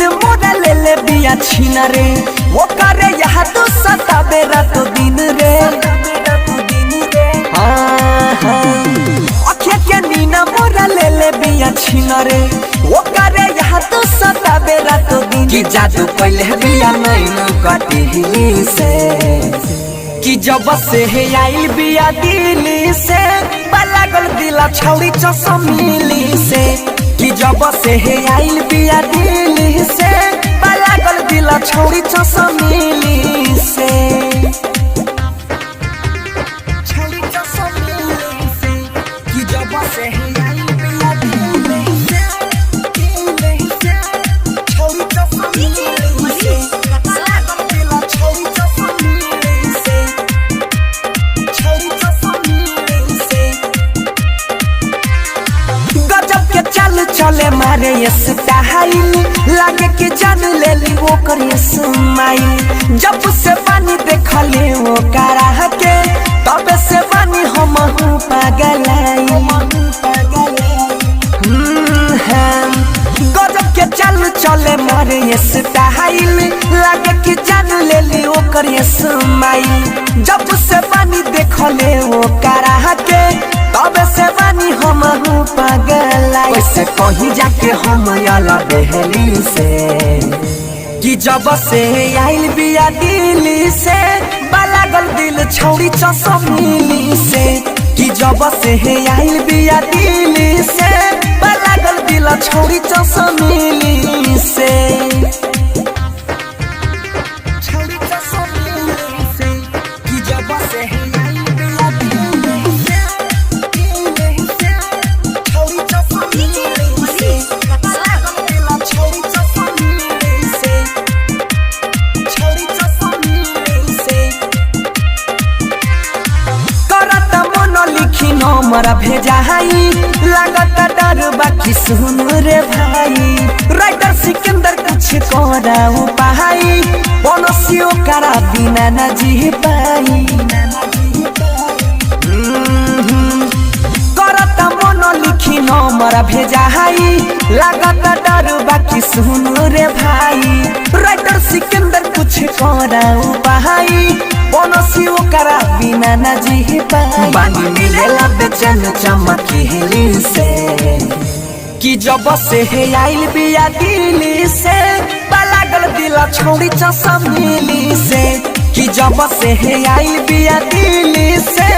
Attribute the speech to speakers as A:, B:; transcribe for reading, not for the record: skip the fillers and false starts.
A: बिया छीना रे वो करे यहाँ तो सताबे रात दिन रे अखे के नीना मोरा ले बिया छीना रे वो करे यहाँ तो सताबे रात दिन की जादू पहले बिया नहीं कटी से कि जब से है आई बिया दिल्ली से लागल दिला छौड़ी चसमिली से कि जब से है आई बिया दिल्ली से लागल दिला छौड़ी चसमिली से छौड़ी चसमिली से कि जब से है आई बिया दिल्ली से छौड़ी चसमिली से लागल दिला छौड़ी चसमिली से छौड़ी चसमिली से गजब के चल चले मारे ये स्टाइल लागे कि जान ले ली वो करे स्माइल जब से पानी देखले वो करा के तब से पानी हम पागल गजब के चल चले मारे ये स्टाइल लागे कि जान ले ली वो करे स्माइल जब से पानी देखले वो करा के तब से पानी हम पागल वैसे कहीं जाके हम याला बहली से कि जब से आइल बिया दिल्ली से लागल दिल छौड़ी चसमिली से कि जब से आइल बिया दिल्ली से लागल दिल छौड़ी चसमिली से छौड़ी चसमिली से कि जब से आइल बिया दिल्ली से नंबर भेजा हाई लागत डर बाकी सुन रे भाई राइटर सिकंदर कुछ करा उपाय बनसियो करा बिना न जी पाई करता मन लिखी नंबर भेजा हाई लागत डर बाकी सुन रे भाई राइटर सिकंदर कुछ करा उपाय बनसियो करा बिना न जी पाई बानी मिलेला बेचैन चमकीली से कि जब से है आइल बिया दिल्ली से लागल दिला छौड़ी चसमिली से कि जब से है आइल बिया दिल्ली से